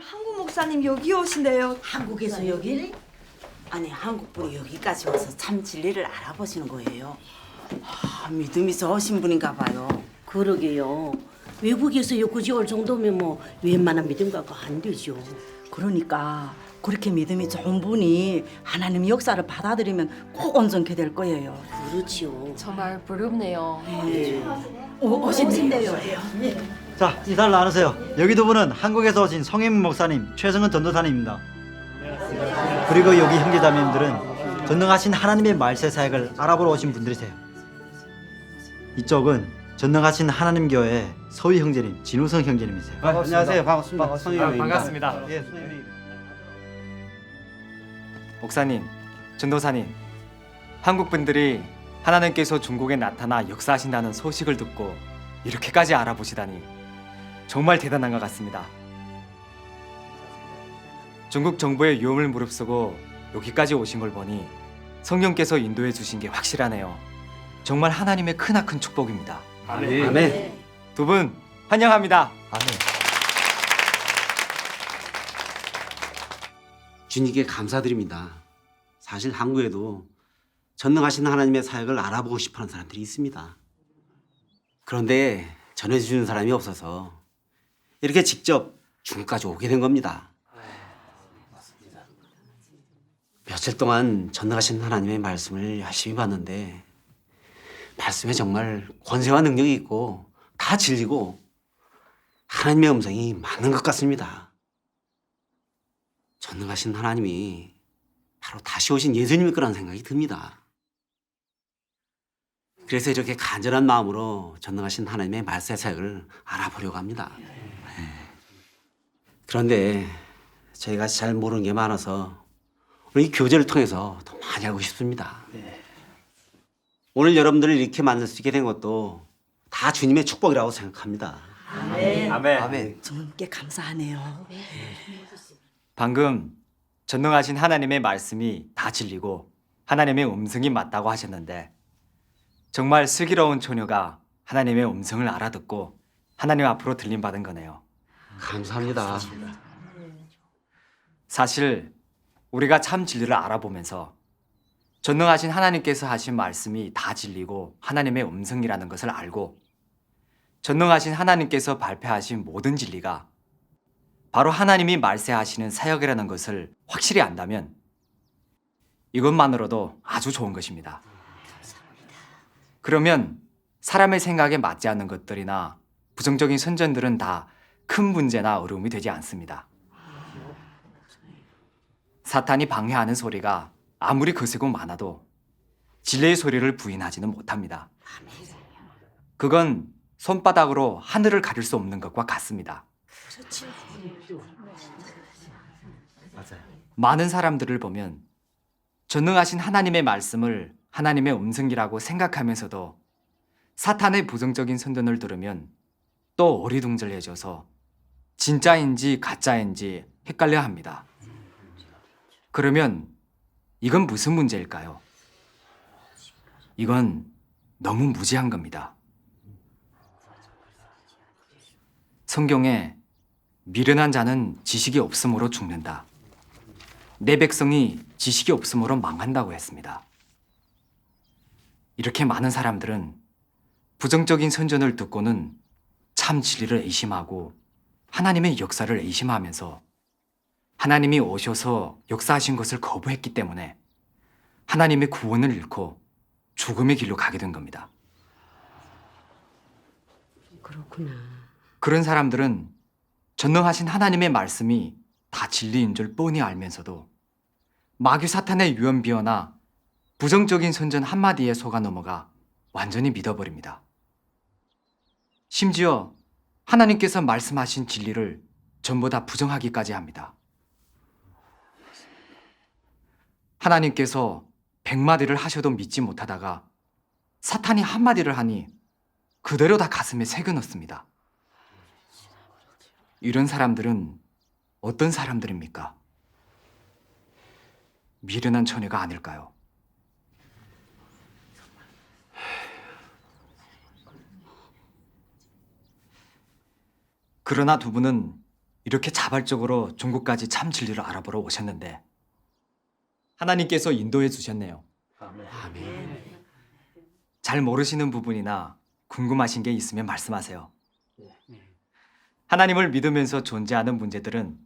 한국 목사님 여기 오신대요. 한국에서 여기? 아니 한국분이 여기까지 와서 참 진리를 알아보시는 거예요. 믿음이 좋으신 분인가 봐요. 그러게요. 외국에서 여기까지 올 정도면 뭐 웬만한 믿음 갖고 안 되죠. 그러니까 그렇게 믿음이 좋은 분이 하나님 역사를 받아들이면 꼭 온전케 될 거예요. 그렇지요. 정말 부럽네요. 오신대요. 자, 인사를 나누세요. 여기 두 분은 한국에서 오신 성임 목사님 최승은 전도사님입니다. 그리고 여기 형제자매님들은 전능하신 하나님의 말세 사역을 알아보러 오신 분들이세요. 이쪽은 전능하신 하나님 교회 서희 형제님, 진우성 형제님이세요. 안녕하세요. 반갑습니다. 반갑습니다. 예, 선생님. 목사님, 전도사님, 한국 분들이 하나님께서 중국에 나타나 역사하신다는 소식을 듣고 이렇게까지 알아보시다니 정말 대단한 것 같습니다. 중국 정부의 유혹을 무릅쓰고 여기까지 오신 걸 보니 성령께서 인도해 주신 게 확실하네요. 정말 하나님의 크나큰 축복입니다. 아멘. 두 분 환영합니다. 주님께 감사드립니다. 사실 한국에도 전능하신 하나님의 사역을 알아보고 싶어하는 사람들이 있습니다. 그런데 전해주는 사람이 없어서 이렇게 직접 중국까지 오게 된 겁니다. 며칠 동안 전능하신 하나님의 말씀을 열심히 봤는데 말씀에 정말 권세와 능력이 있고 다 진리고 하나님의 음성이 맞는 것 같습니다. 전능하신 하나님이 바로 다시 오신 예수님일 거라는 생각이 듭니다. 그래서 이렇게 간절한 마음으로 전능하신 하나님의 말세 사역을 알아보려고 합니다. 그런데 저희가 잘 모르는 게 많아서 오늘 이 교제를 통해서 더 많이 알고 싶습니다. 오늘 여러분들을 이렇게 만날 수 있게 된 것도 다 주님의 축복이라고 생각합니다. 아멘. 주님께 감사하네요. 방금 전능하신 하나님의 말씀이 다 진리고 하나님의 음성이 맞다고 하셨는데 정말 슬기로운 처녀가 하나님의 음성을 알아듣고 하나님 앞으로 들림받은 거네요. 감사합니다. 사실 우리가 참 진리를 알아보면서 전능하신 하나님께서 하신 말씀이 다 진리고 하나님의 음성이라는 것을 알고 전능하신 하나님께서 발표하신 모든 진리가 바로 하나님이 말세하시는 사역이라는 것을 확실히 안다면 이것만으로도 아주 좋은 것입니다. 그러면 사람의 생각에 맞지 않는 것들이나 부정적인 선전들은 다 큰 문제나 어려움이 되지 않습니다. 사탄이 방해하는 소리가 아무리 거세고 많아도 진리의 소리를 부인하지는 못합니다. 그건 손바닥으로 하늘을 가릴 수 없는 것과 같습니다. 많은 사람들을 보면 전능하신 하나님의 말씀을 하나님의 음성이라고 생각하면서도 사탄의 부정적인 선전을 들으면 또 어리둥절해져서 진짜인지 가짜인지 헷갈려 합니다. 그러면 이건 무슨 문제일까요? 이건 너무 무지한 겁니다. 성경에 미련한 자는 지식이 없으므로 죽는다. 내 백성이 지식이 없으므로 망한다고 했습니다. 이렇게 많은 사람들은 부정적인 선전을 듣고는 참 진리를 의심하고 하나님의 역사를 의심하면서 하나님이 오셔서 역사하신 것을 거부했기 때문에 하나님의 구원을 잃고 죽음의 길로 가게 된 겁니다. 그렇구나. 그런 사람들은 전능하신 하나님의 말씀이 다 진리인 줄 뻔히 알면서도 마귀 사탄의 유언비어나 부정적인 선전 한마디에 속아 넘어가 완전히 믿어버립니다. 심지어 하나님께서 말씀하신 진리를 전부 다 부정하기까지 합니다. 하나님께서 100마디를 하셔도 믿지 못하다가 사탄이 한마디를 하니 그대로 다 가슴에 새겨 넣습니다. 이런 사람들은 어떤 사람들입니까? 미련한 처녀가 아닐까요? 그러나 두 분은 이렇게 자발적으로 종국까지 참 진리를 알아보러 오셨는데 하나님께서 인도해 주셨네요. 잘 모르시는 부분이나 궁금하신 게 있으면 말씀하세요. 하나님을 믿으면서 존재하는 문제들은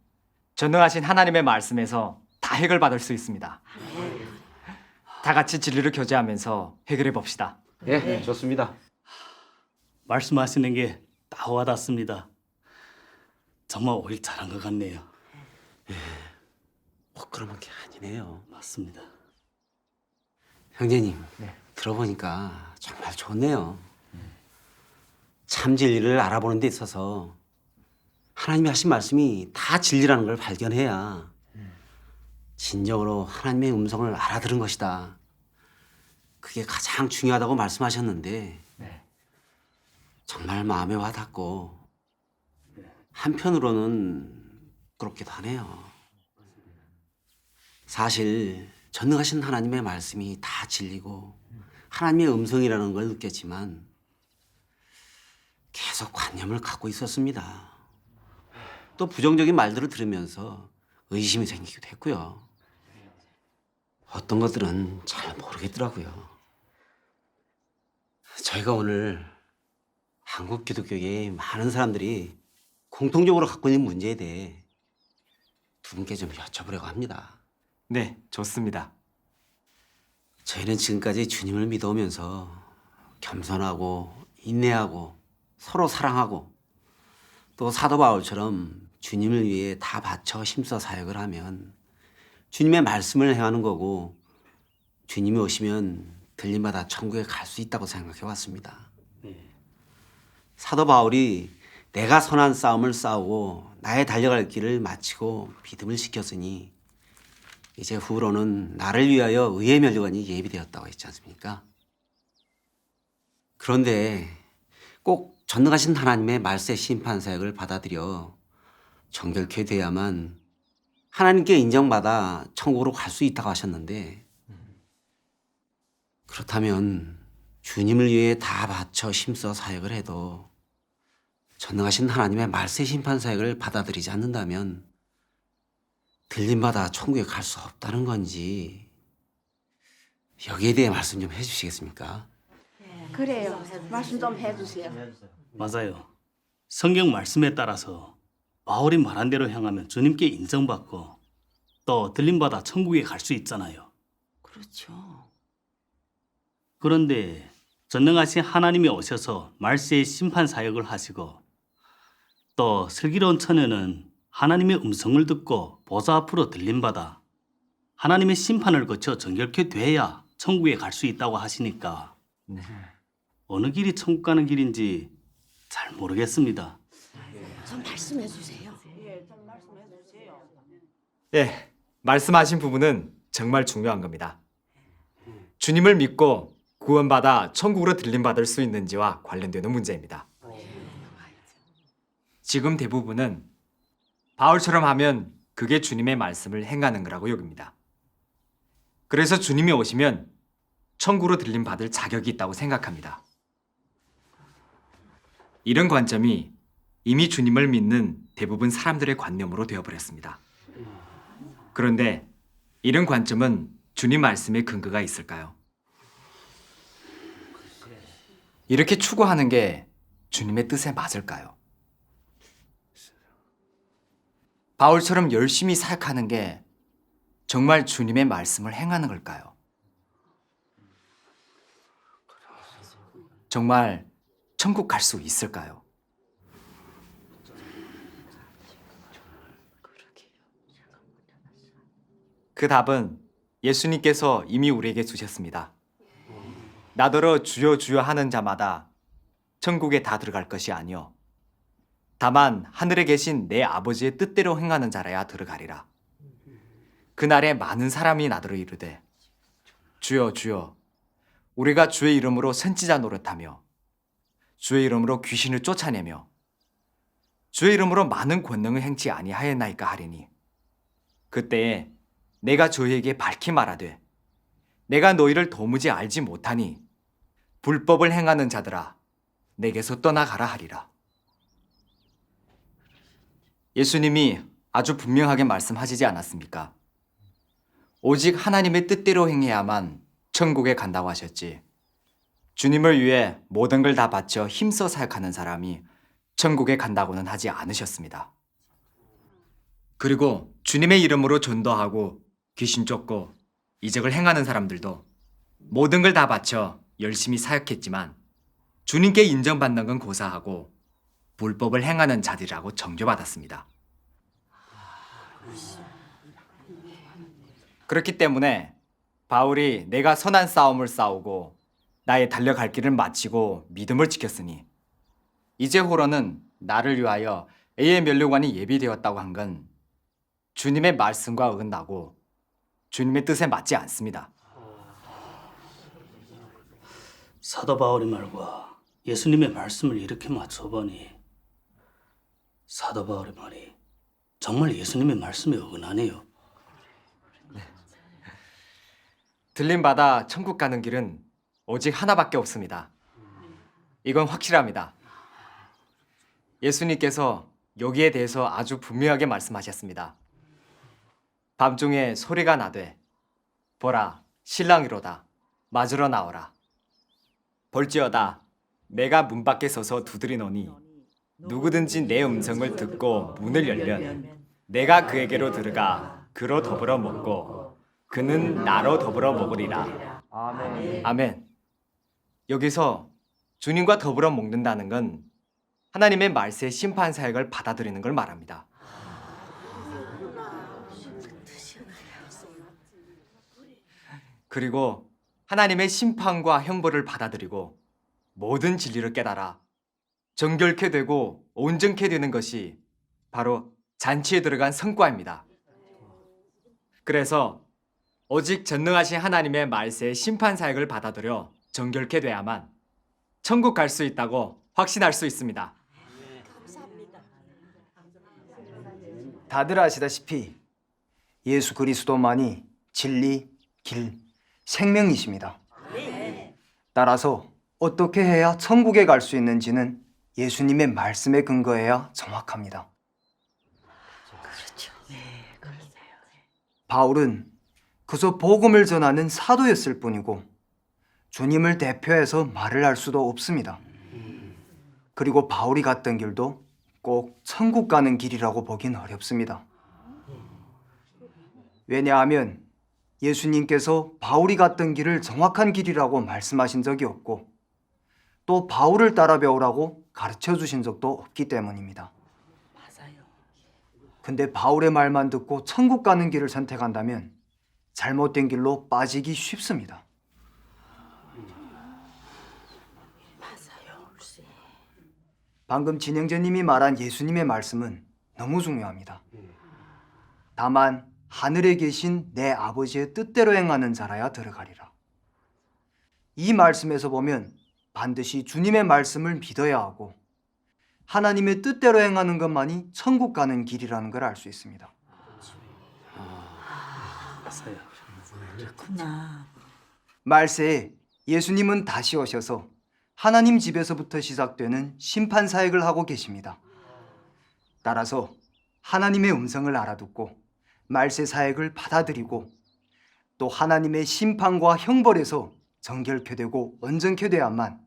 전능하신 하나님의 말씀에서 다 해결받을 수 있습니다. 다 같이 진리를 교제하면서 해결해 봅시다. 예, 좋습니다. 말씀하시는 게 다 와닿습니다. 정말 오일 잘한 것 같네요. 그러면 게 아니네요. 맞습니다. 형제님, 들어보니까 정말 좋네요. 참 진리를 알아보는 데 있어서 하나님이 하신 말씀이 다 진리라는 걸 발견해야 진정으로 하나님의 음성을 알아들은 것이다. 그게 가장 중요하다고 말씀하셨는데 정말 마음에 와닿고 한편으로는 부끄럽기도 하네요. 사실 전능하신 하나님의 말씀이 다 진리고 하나님의 음성이라는 걸 느꼈지만 계속 관념을 갖고 있었습니다. 또 부정적인 말들을 들으면서 의심이 생기기도 했고요. 어떤 것들은 잘 모르겠더라고요. 저희가 오늘 한국 기독교계의 많은 사람들이 공통적으로 갖고 있는 문제에 대해 두 분께 좀 여쭤보려고 합니다. 네, 좋습니다. 저희는 지금까지 주님을 믿어오면서 겸손하고 인내하고 서로 사랑하고 또 사도 바울처럼 주님을 위해 다 바쳐 힘써 사역을 하면 주님의 말씀을 행하는 거고 주님이 오시면 들림받아 천국에 갈 수 있다고 생각해 왔습니다. 사도 바울이 내가 선한 싸움을 싸우고 나의 달려갈 길을 마치고 믿음을 지켰으니 이제 후로는 나를 위하여 의의 면류관이 예비되었다고 했지 않습니까? 그런데 꼭 전능하신 하나님의 말세 심판 사역을 받아들여 정결케 돼야만 하나님께 인정받아 천국으로 갈 수 있다고 하셨는데 그렇다면 주님을 위해 다 바쳐 힘써 사역을 해도 전능하신 하나님의 말세 심판 사역을 받아들이지 않는다면 들림받아 천국에 갈 수 없다는 건지 여기에 대해 말씀 좀 해주시겠습니까? 그래요. 말씀 좀 해주세요. 맞아요. 성경 말씀에 따라서 바울이 말한 대로 행하면 주님께 인정받고 또 들림받아 천국에 갈 수 있잖아요. 그렇죠. 그런데 전능하신 하나님이 오셔서 말세의 심판 사역을 하시고 또 슬기로운 처녀는 하나님의 음성을 듣고 보좌 앞으로 들림받아 하나님의 심판을 거쳐 정결케 돼야 천국에 갈 수 있다고 하시니까 어느 길이 천국 가는 길인지 잘 모르겠습니다. 좀 말씀해 주세요. 예, 말씀하신 부분은 정말 중요한 겁니다. 주님을 믿고 구원받아 천국으로 들림받을 수 있는지와 관련되는 문제입니다. 지금 대부분은 바울처럼 하면 그게 주님의 말씀을 행하는 거라고 여깁니다. 그래서 주님이 오시면 천국으로 들림받을 자격이 있다고 생각합니다. 이런 관점이 이미 주님을 믿는 대부분 사람들의 관념으로 되어버렸습니다. 그런데 이런 관점은 주님 말씀에 근거가 있을까요? 이렇게 추구하는 게 주님의 뜻에 맞을까요? 바울처럼 열심히 사역하는 게 정말 주님의 말씀을 행하는 걸까요? 정말 천국 갈 수 있을까요? 그 답은 예수님께서 이미 우리에게 주셨습니다. 나더러 주여 주여 하는 자마다 천국에 다 들어갈 것이 아니요 다만 하늘에 계신 내 아버지의 뜻대로 행하는 자라야 들어가리라. 그날에 많은 사람이 나더러 이르되 주여 주여 우리가 주의 이름으로 선지자 노릇하며 주의 이름으로 귀신을 쫓아내며 주의 이름으로 많은 권능을 행치 아니하였나이까 하리니 그때에 내가 저희에게 밝히 말하되 내가 너희를 도무지 알지 못하니 불법을 행하는 자들아 내게서 떠나가라 하리라. 예수님이 아주 분명하게 말씀하시지 않았습니까? 오직 하나님의 뜻대로 행해야만 천국에 간다고 하셨지. 주님을 위해 모든 걸 다 바쳐 힘써 사역하는 사람이 천국에 간다고는 하지 않으셨습니다. 그리고 주님의 이름으로 전도하고 귀신 쫓고 이적을 행하는 사람들도 모든 걸 다 바쳐 열심히 사역했지만 주님께 인정받는 건 고사하고 불법을 행하는 자들이라고 정죄받았습니다. 그렇기 때문에 바울이 내가 선한 싸움을 싸우고 나의 달려갈 길을 마치고 믿음을 지켰으니 이제 호러는 나를 위하여 A의 면류관이 예비되었다고 한 건 주님의 말씀과 어긋나고 주님의 뜻에 맞지 않습니다. 사도 바울의 말과 예수님의 말씀을 이렇게 맞춰보니 사도 바울의 말이 정말 예수님의 말씀에 어긋나네요. 들림받아 천국 가는 길은 오직 하나밖에 없습니다. 이건 확실합니다. 예수님께서 여기에 대해서 아주 분명하게 말씀하셨습니다. 밤중에 소리가 나되 보라 신랑이로다 맞으러 나오라. 볼지어다 내가 문 밖에 서서 두드리노니 누구든지 내 음성을 듣고 문을 열면 내가 그에게로 들어가 그로 더불어 먹고 그는 나로 더불어 먹으리라. 아멘. 여기서 주님과 더불어 먹는다는 건 하나님의 말세의 심판 사역을 받아들이는 걸 말합니다. 그리고 하나님의 심판과 형벌을 받아들이고 모든 진리를 깨달아 정결케 되고 온전케 되는 것이 바로 잔치에 들어간 성과입니다. 그래서 오직 전능하신 하나님의 말세의 심판 사역을 받아들여 정결케 돼야만 천국 갈 수 있다고 확신할 수 있습니다. 다들 아시다시피 예수 그리스도만이 진리, 길, 생명이십니다. 따라서 어떻게 해야 천국에 갈 수 있는지는 예수님의 말씀에 근거해야 정확합니다. 바울은 그저 복음을 전하는 사도였을 뿐이고 주님을 대표해서 말을 할 수도 없습니다. 그리고 바울이 갔던 길도 꼭 천국 가는 길이라고 보긴 어렵습니다. 왜냐하면 예수님께서 바울이 갔던 길을 정확한 길이라고 말씀하신 적이 없고 또 바울을 따라 배우라고 가르쳐 주신 적도 없기 때문입니다. 근데 바울의 말만 듣고 천국 가는 길을 선택한다면 잘못된 길로 빠지기 쉽습니다. 방금 진영재님이 말한 예수님의 말씀은 너무 중요합니다. 다만 하늘에 계신 내 아버지의 뜻대로 행하는 자라야 들어가리라. 이 말씀에서 보면 반드시 주님의 말씀을 믿어야 하고 하나님의 뜻대로 행하는 것만이 천국 가는 길이라는 걸 알 수 있습니다. 그렇구나. 말세에 예수님은 다시 오셔서 하나님 집에서부터 시작되는 심판 사역을 하고 계십니다. 따라서 하나님의 음성을 알아듣고 말세 사역을 받아들이고 또 하나님의 심판과 형벌에서 정결케 되고 온전케 돼야만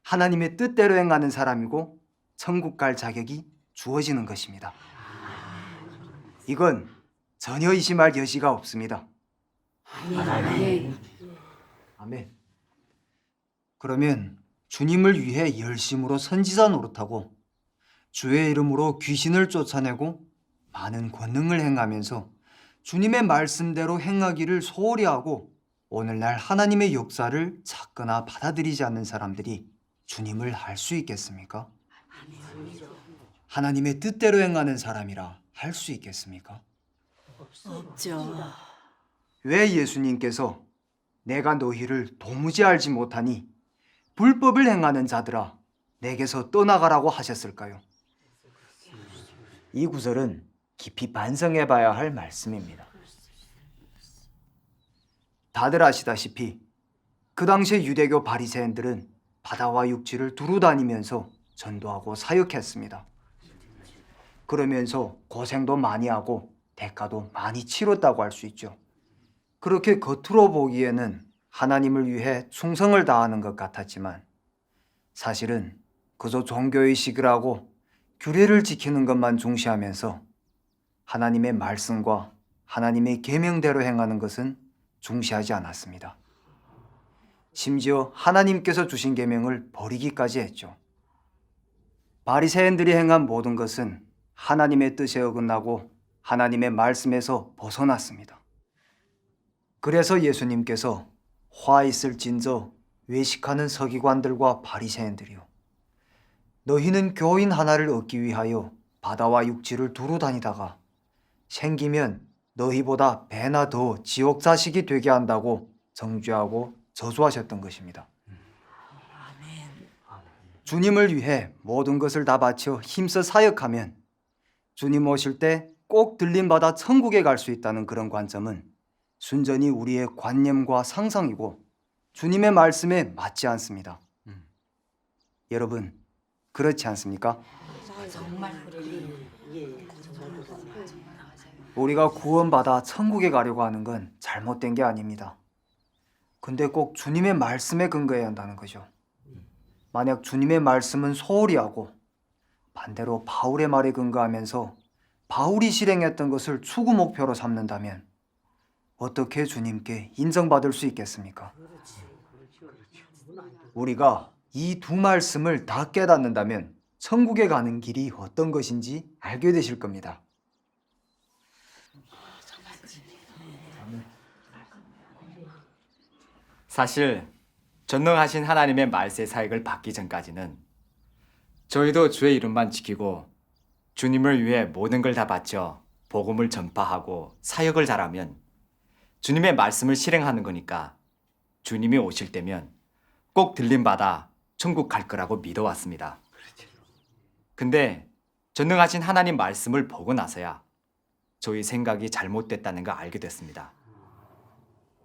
하나님의 뜻대로 행하는 사람이고 천국 갈 자격이 주어지는 것입니다. 이건 전혀 의심할 여지가 없습니다. 아멘. 그러면 주님을 위해 열심으로 선지자 노릇하고 주의 이름으로 귀신을 쫓아내고 많은 권능을 행하면서 주님의 말씀대로 행하기를 소홀히 하고 오늘날 하나님의 역사를 찾거나 받아들이지 않는 사람들이 주님을 알 수 있겠습니까? 하나님의 뜻대로 행하는 사람이라 할 수 있겠습니까? 없죠. 왜 예수님께서 내가 너희를 도무지 알지 못하니 불법을 행하는 자들아 내게서 떠나가라고 하셨을까요? 이 구절은 깊이 반성해 봐야 할 말씀입니다. 다들 아시다시피 그 당시의 유대교 바리새인들은 바다와 육지를 두루 다니면서 전도하고 사역했습니다. 그러면서 고생도 많이 하고 대가도 많이 치렀다고 할 수 있죠. 그렇게 겉으로 보기에는 하나님을 위해 충성을 다하는 것 같았지만 사실은 그저 종교의식을 하고 규례를 지키는 것만 중시하면서 하나님의 말씀과 하나님의 계명대로 행하는 것은 중시하지 않았습니다. 심지어 하나님께서 주신 계명을 버리기까지 했죠. 바리새인들이 행한 모든 것은 하나님의 뜻에 어긋나고 하나님의 말씀에서 벗어났습니다. 그래서 예수님께서 화 있을진저 외식하는 서기관들과 바리새인들이요, 너희는 교인 하나를 얻기 위하여 바다와 육지를 두루 다니다가 생기면 너희보다 배나 더 지옥 자식이 되게 한다고 정죄하고 저주하셨던 것입니다. 주님을 위해 모든 것을 다 바쳐 힘써 사역하면 주님 오실 때 꼭 들림받아 천국에 갈 수 있다는 그런 관점은 순전히 우리의 관념과 상상이고 주님의 말씀에 맞지 않습니다. 여러분, 그렇지 않습니까? 우리가 구원받아 천국에 가려고 하는 건 잘못된 게 아닙니다. 근데 꼭 주님의 말씀에 근거해야 한다는 거죠. 만약 주님의 말씀은 소홀히 하고 반대로 바울의 말에 근거하면서 바울이 실행했던 것을 추구 목표로 삼는다면 어떻게 주님께 인정받을 수 있겠습니까? 우리가 이 두 말씀을 다 깨닫는다면 천국에 가는 길이 어떤 것인지 알게 되실 겁니다. 사실 전능하신 하나님의 말세 사역을 받기 전까지는 저희도 주의 이름만 지키고 주님을 위해 모든 걸 다 바쳐 복음을 전파하고 사역을 잘하면 주님의 말씀을 실행하는 거니까 주님이 오실 때면 꼭 들림받아 천국 갈 거라고 믿어왔습니다. 근데 전능하신 하나님 말씀을 보고 나서야 저희 생각이 잘못됐다는 걸 알게 됐습니다.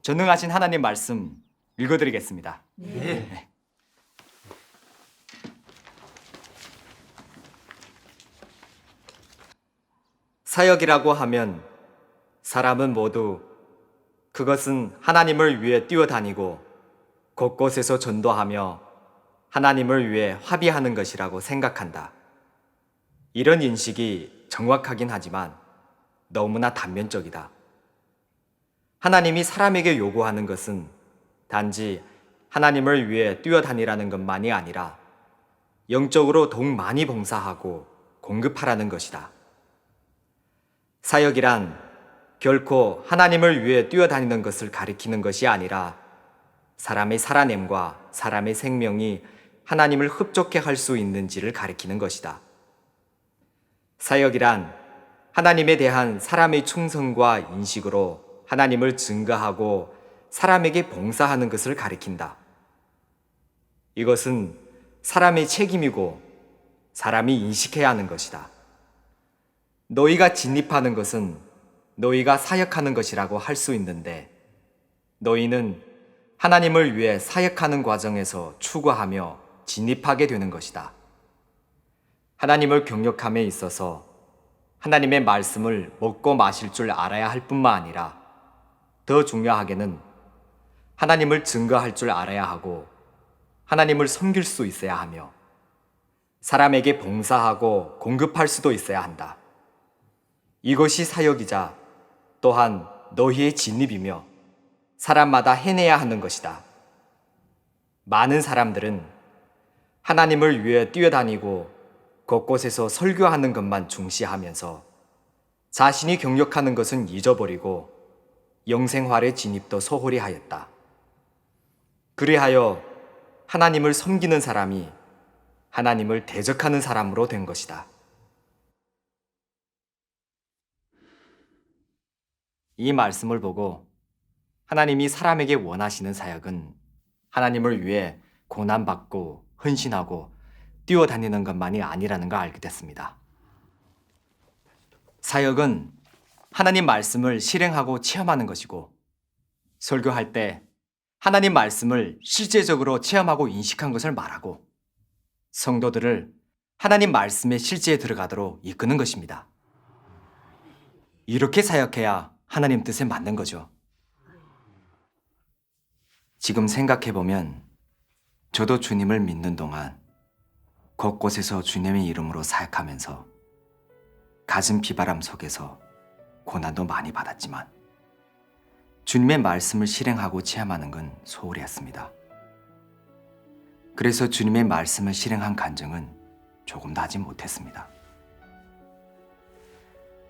전능하신 하나님 말씀 읽어드리겠습니다. 네. 사역이라고 하면 사람은 모두 그것은 하나님을 위해 뛰어다니고 곳곳에서 전도하며 하나님을 위해 화비하는 것이라고 생각한다. 이런 인식이 정확하긴 하지만 너무나 단면적이다. 하나님이 사람에게 요구하는 것은 단지 하나님을 위해 뛰어다니라는 것만이 아니라 영적으로 더욱 많이 봉사하고 공급하라는 것이다. 사역이란 결코 하나님을 위해 뛰어다니는 것을 가리키는 것이 아니라 사람의 살아냄과 사람의 생명이 하나님을 흡족해 할 수 있는지를 가리키는 것이다. 사역이란 하나님에 대한 사람의 충성과 인식으로 하나님을 증거하고 사람에게 봉사하는 것을 가리킨다. 이것은 사람의 책임이고 사람이 인식해야 하는 것이다. 너희가 진입하는 것은 너희가 사역하는 것이라고 할 수 있는데 너희는 하나님을 위해 사역하는 과정에서 추구하며 진입하게 되는 것이다. 하나님을 경력함에 있어서 하나님의 말씀을 먹고 마실 줄 알아야 할 뿐만 아니라 더 중요하게는 하나님을 증거할 줄 알아야 하고 하나님을 섬길 수 있어야 하며 사람에게 봉사하고 공급할 수도 있어야 한다. 이것이 사역이자 또한 너희의 진입이며 사람마다 해내야 하는 것이다. 많은 사람들은 하나님을 위해 뛰어다니고 곳곳에서 설교하는 것만 중시하면서 자신이 경력하는 것은 잊어버리고 영생활의 진입도 소홀히 하였다. 그리하여 하나님을 섬기는 사람이 하나님을 대적하는 사람으로 된 것이다. 이 말씀을 보고 하나님이 사람에게 원하시는 사역은 하나님을 위해 고난받고 헌신하고 뛰어다니는 것만이 아니라는 걸 알게 됐습니다. 사역은 하나님 말씀을 실행하고 체험하는 것이고 설교할 때 하나님 말씀을 실제적으로 체험하고 인식한 것을 말하고 성도들을 하나님 말씀의 실제에 들어가도록 이끄는 것입니다. 이렇게 사역해야 하나님 뜻에 맞는 거죠. 지금 생각해보면 저도 주님을 믿는 동안 곳곳에서 주님의 이름으로 사역하면서 갖은 비바람 속에서 고난도 많이 받았지만 주님의 말씀을 실행하고 체험하는 건 소홀히 했습니다. 그래서 주님의 말씀을 실행한 간증은 조금도 하지 못했습니다.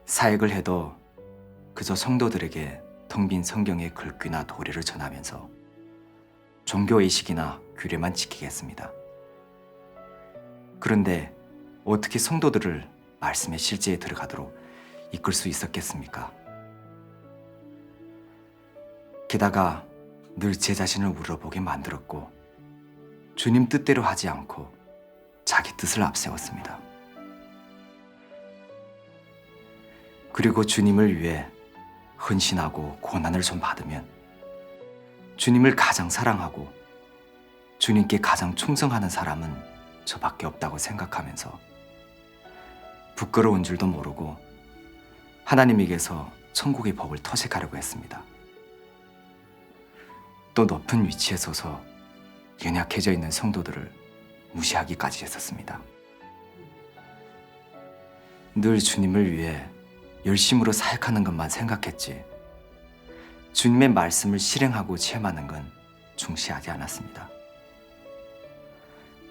사역을 해도 그저 성도들에게 텅 빈 성경의 글귀나 도리를 전하면서 종교의식이나 규례만 지키겠습니다. 그런데 어떻게 성도들을 말씀의 실제에 들어가도록 이끌 수 있었겠습니까? 게다가 늘 제 자신을 우러보게 만들었고 주님 뜻대로 하지 않고 자기 뜻을 앞세웠습니다. 그리고 주님을 위해 헌신하고 고난을 좀 받으면 주님을 가장 사랑하고 주님께 가장 충성하는 사람은 저밖에 없다고 생각하면서 부끄러운 줄도 모르고 하나님에게서 천국의 법을 터득하려고 했습니다. 또 높은 위치에 서서 연약해져 있는 성도들을 무시하기까지 했었습니다. 늘 주님을 위해 열심으로 사역하는 것만 생각했지 주님의 말씀을 실행하고 체험하는 건 중시하지 않았습니다.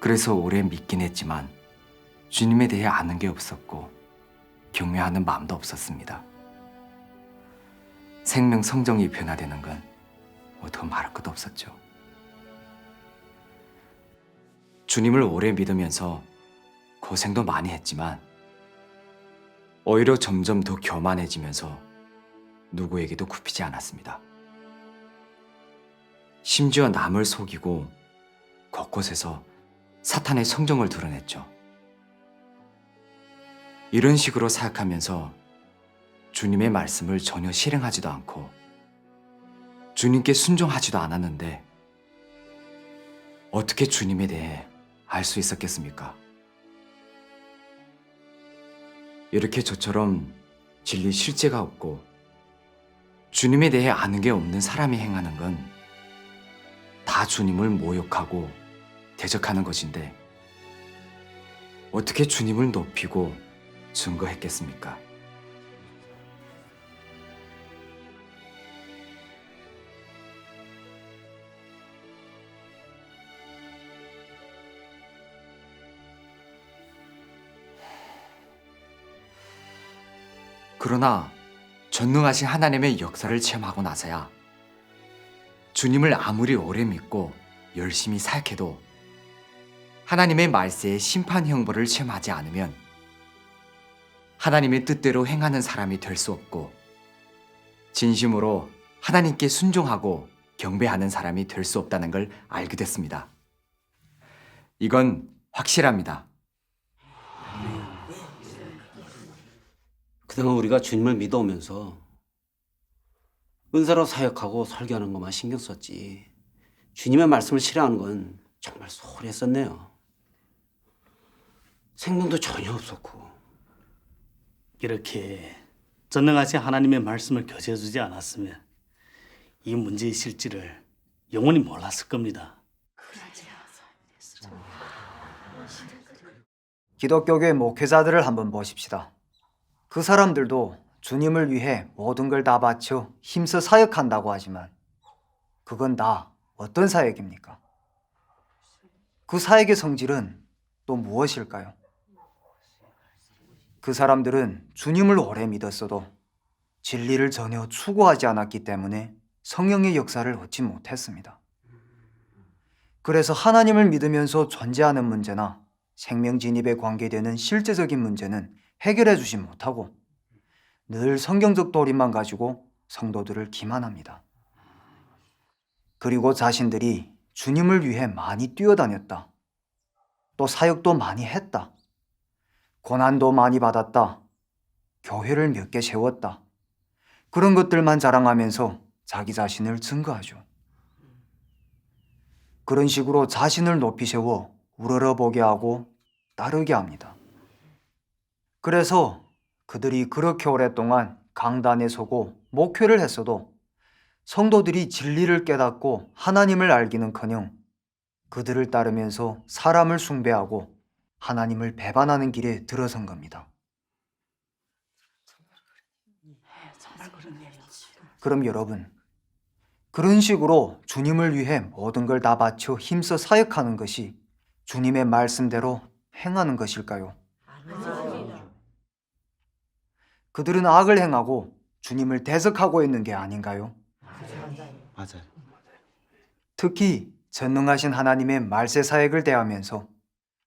그래서 오래 믿긴 했지만 주님에 대해 아는 게 없었고 경외하는 마음도 없었습니다. 생명 성정이 변화되는 건 뭐 더 말할 것도 없었죠. 주님을 오래 믿으면서 고생도 많이 했지만 오히려 점점 더 교만해지면서 누구에게도 굽히지 않았습니다. 심지어 남을 속이고 곳곳에서 사탄의 성정을 드러냈죠. 이런 식으로 사역하면서 주님의 말씀을 전혀 실행하지도 않고 주님께 순종하지도 않았는데 어떻게 주님에 대해 알 수 있었겠습니까? 이렇게 저처럼 진리 실제가 없고 주님에 대해 아는 게 없는 사람이 행하는 건 다 주님을 모욕하고 대적하는 것인데 어떻게 주님을 높이고 증거했겠습니까? 그러나 전능하신 하나님의 역사를 체험하고 나서야 주님을 아무리 오래 믿고 열심히 사역해도 하나님의 말세의 심판 형벌을 체험하지 않으면 하나님의 뜻대로 행하는 사람이 될 수 없고 진심으로 하나님께 순종하고 경배하는 사람이 될 수 없다는 걸 알게 됐습니다. 이건 확실합니다. 그동안 우리가 주님을 믿어오면서 은사로 사역하고 설교하는 것만 신경 썼지 주님의 말씀을 실행하는 건 정말 소홀히 했었네요. 생명도 전혀 없었고. 이렇게 전능하신 하나님의 말씀을 교제해주지 않았으면 이 문제의 실질을 영원히 몰랐을 겁니다. 기독교계 목회자들을 한번 보십시다. 그 사람들도 주님을 위해 모든 걸 다 바쳐 힘써 사역한다고 하지만 그건 다 어떤 사역입니까? 그 사역의 성질은 또 무엇일까요? 그 사람들은 주님을 오래 믿었어도 진리를 전혀 추구하지 않았기 때문에 성령의 역사를 얻지 못했습니다. 그래서 하나님을 믿으면서 존재하는 문제나 생명 진입에 관계되는 실제적인 문제는 해결해 주지 못하고 늘 성경적 도리만 가지고 성도들을 기만합니다. 그리고 자신들이 주님을 위해 많이 뛰어다녔다. 또 사역도 많이 했다. 고난도 많이 받았다. 교회를 몇 개 세웠다. 그런 것들만 자랑하면서 자기 자신을 증거하죠. 그런 식으로 자신을 높이 세워 우러러보게 하고 따르게 합니다. 그래서 그들이 그렇게 오랫동안 강단에 서고 목회를 했어도 성도들이 진리를 깨닫고 하나님을 알기는커녕 그들을 따르면서 사람을 숭배하고 하나님을 배반하는 길에 들어선 겁니다. 그럼 여러분, 그런 식으로 주님을 위해 모든 걸 다 바쳐 힘써 사역하는 것이 주님의 말씀대로 행하는 것일까요? 그들은 악을 행하고 주님을 대적하고 있는 게 아닌가요? 맞아요. 특히 전능하신 하나님의 말세 사역을 대하면서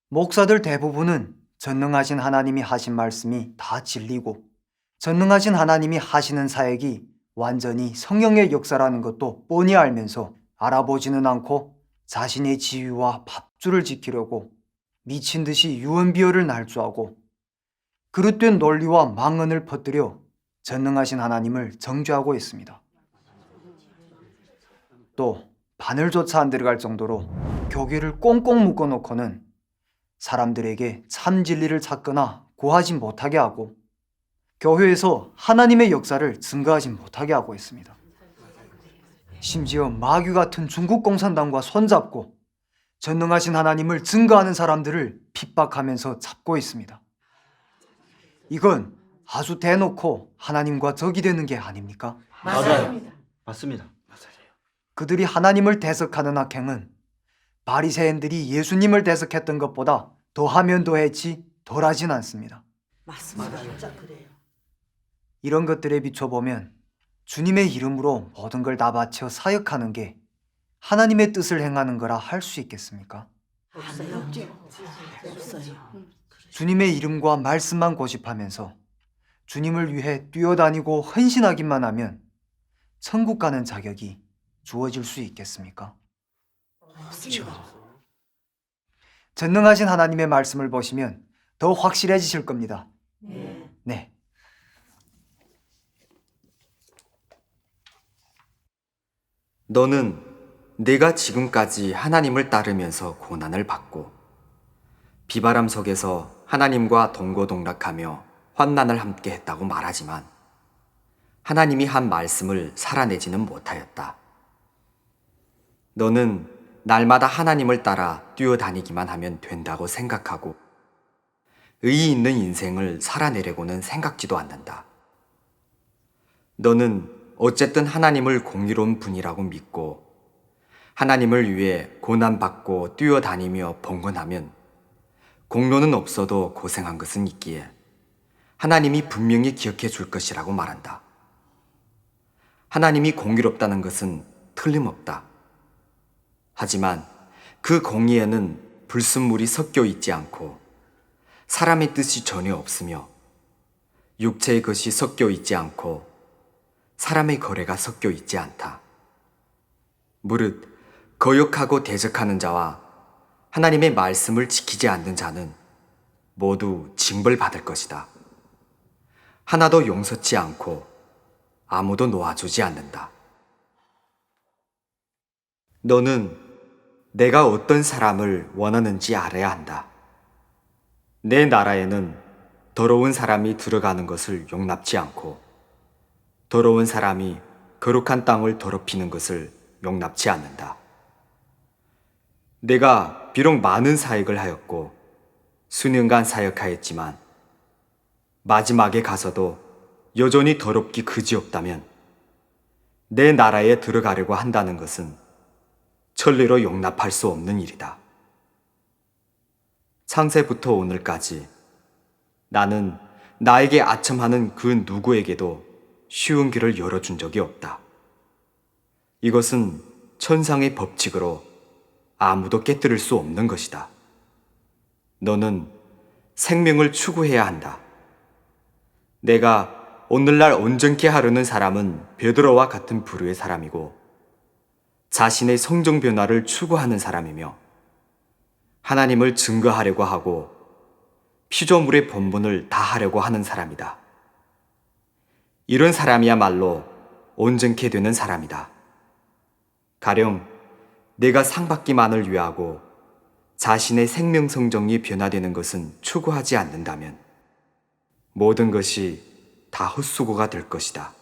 목사들 대부분은 전능하신 하나님이 하신 말씀이 다 진리고 전능하신 하나님이 하시는 사역이 완전히 성령의 역사라는 것도 뻔히 알면서 알아보지는 않고 자신의 지위와 밥줄을 지키려고 미친 듯이 유언비어를 날조하고 그릇된 논리와 망언을 퍼뜨려 전능하신 하나님을 정죄하고 있습니다. 또 바늘조차 안 들어갈 정도로 교계를 꽁꽁 묶어놓고는 사람들에게 참 진리를 찾거나 구하지 못하게 하고 교회에서 하나님의 역사를 증거하지 못하게 하고 있습니다. 심지어 마귀 같은 중국 공산당과 손잡고 전능하신 하나님을 증거하는 사람들을 핍박하면서 잡고 있습니다. 이건 아주 대놓고 하나님과 적이 되는 게 아닙니까? 맞아요. 맞습니다. 그들이 하나님을 대적하는 악행은 바리새인들이 예수님을 대적했던 것보다 더하면 더했지 덜하진 않습니다. 맞습니다. 진짜 그래요. 이런 것들에 비춰보면 주님의 이름으로 모든 걸 다 바쳐 사역하는 게 하나님의 뜻을 행하는 거라 할 수 있겠습니까? 없어요. 주님의 이름과 말씀만 고집하면서 주님을 위해 뛰어다니고 헌신하기만 하면 천국 가는 자격이 주어질 수 있겠습니까? 전능하신 하나님의 말씀을 보시면 더 확실해지실 겁니다. 네. 너는 내가 지금까지 하나님을 따르면서 고난을 받고 비바람 속에서 하나님과 동고동락하며 환난을 함께 했다고 말하지만 하나님이 한 말씀을 살아내지는 못하였다. 너는 날마다 하나님을 따라 뛰어다니기만 하면 된다고 생각하고 의의 있는 인생을 살아내려고는 생각지도 않는다. 너는 어쨌든 하나님을 공의로운 분이라고 믿고 하나님을 위해 고난받고 뛰어다니며 봉헌하면 공로는 없어도 고생한 것은 있기에 하나님이 분명히 기억해 줄 것이라고 말한다. 하나님이 공의롭다는 것은 틀림없다. 하지만 그 공의에는 불순물이 섞여 있지 않고 사람의 뜻이 전혀 없으며 육체의 것이 섞여 있지 않고 사람의 거래가 섞여 있지 않다. 무릇 거역하고 대적하는 자와 하나님의 말씀을 지키지 않는 자는 모두 징벌받을 것이다. 하나도 용서치 않고 아무도 놓아주지 않는다. 너는 내가 어떤 사람을 원하는지 알아야 한다. 내 나라에는 더러운 사람이 들어가는 것을 용납지 않고 더러운 사람이 거룩한 땅을 더럽히는 것을 용납지 않는다. 내가 비록 많은 사역을 하였고 수년간 사역하였지만 마지막에 가서도 여전히 더럽기 그지없다면 내 나라에 들어가려고 한다는 것은 천리로 용납할 수 없는 일이다. 창세부터 오늘까지 나는 나에게 아첨하는 그 누구에게도 쉬운 길을 열어준 적이 없다. 이것은 천상의 법칙으로 아무도 깨뜨릴 수 없는 것이다. 너는 생명을 추구해야 한다. 내가 오늘날 온전케 하려는 사람은 베드로와 같은 부류의 사람이고 자신의 성정 변화를 추구하는 사람이며 하나님을 증거하려고 하고 피조물의 본분을 다하려고 하는 사람이다. 이런 사람이야말로 온전케 되는 사람이다. 가령 내가 상 받기만을 위하고 자신의 생명 성정이 변화되는 것은 추구하지 않는다면 모든 것이 다 헛수고가 될 것이다.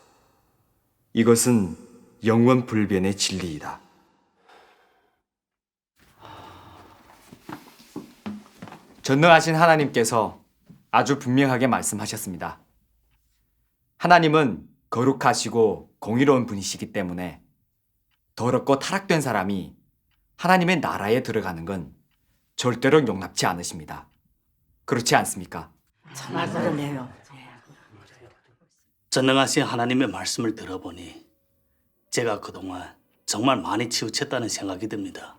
이것은 영원 불변의 진리이다. 전능하신 하나님께서 아주 분명하게 말씀하셨습니다. 하나님은 거룩하시고 공의로운 분이시기 때문에 더럽고 타락된 사람이 하나님의 나라에 들어가는 건 절대로 용납지 않으십니다. 그렇지 않습니까? 정말 그러네요. 전능하신 하나님의 말씀을 들어보니 제가 그동안 정말 많이 치우쳤다는 생각이 듭니다.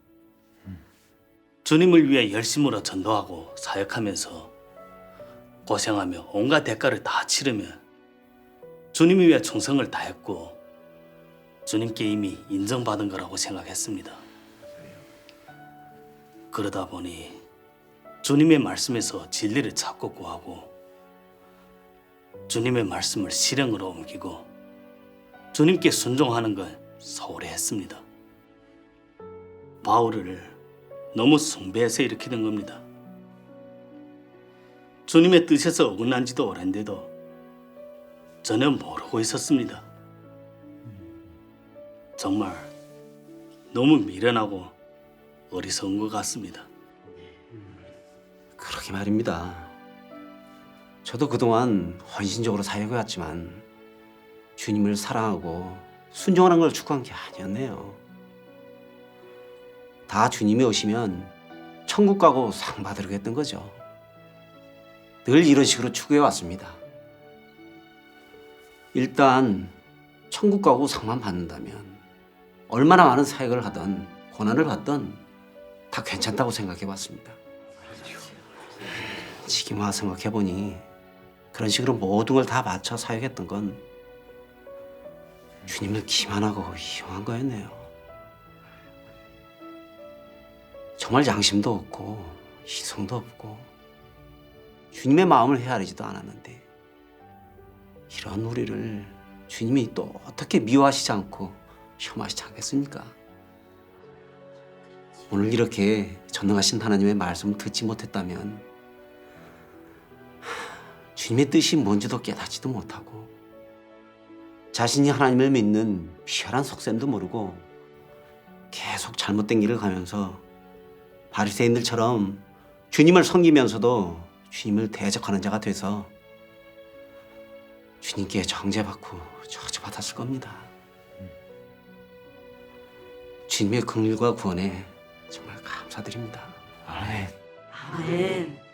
주님을 위해 열심으로 전도하고 사역하면서 고생하며 온갖 대가를 다 치르며 주님을 위해 충성을 다했고 주님께 이미 인정받은 거라고 생각했습니다. 그러다 보니 주님의 말씀에서 진리를 찾고 구하고 주님의 말씀을 실행으로 옮기고 주님께 순종하는 걸 소홀히 했습니다. 바울을 너무 숭배해서 이렇게 된 겁니다. 주님의 뜻에서 어긋난 지도 오랜데도 전혀 모르고 있었습니다. 정말 너무 미련하고 어리석은 것 같습니다. 그러게 말입니다. 저도 그동안 헌신적으로 사역해왔지만 주님을 사랑하고 순종하는 걸 추구한 게 아니었네요. 다 주님이 오시면 천국 가고 상 받으려고 던 거죠. 늘 이런 식으로 추구해왔습니다. 일단 천국 가고 상만 받는다면 얼마나 많은 사역을 하든 고난을 받든 다 괜찮다고 생각해봤습니다. 지금 와서 생각해보니 그런 식으로 모든 걸 다 바쳐 사역했던 건 주님을 기만하고 이용한 거였네요. 정말 양심도 없고 희성도 없고 주님의 마음을 헤아리지도 않았는데 이런 우리를 주님이 또 어떻게 미워하시지 않고 혐오하시지 않겠습니까? 오늘 이렇게 전능하신 하나님의 말씀을 듣지 못했다면 주님의 뜻이 뭔지도 깨닫지도 못하고 자신이 하나님을 믿는 피열한 속셈도 모르고 계속 잘못된 길을 가면서 바리새인들처럼 주님을 섬기면서도 주님을 대적하는 자가 돼서 주님께 정죄받고 저주받았을 겁니다. 주님의 긍휼과 구원에 정말 감사드립니다. 아멘. 아멘.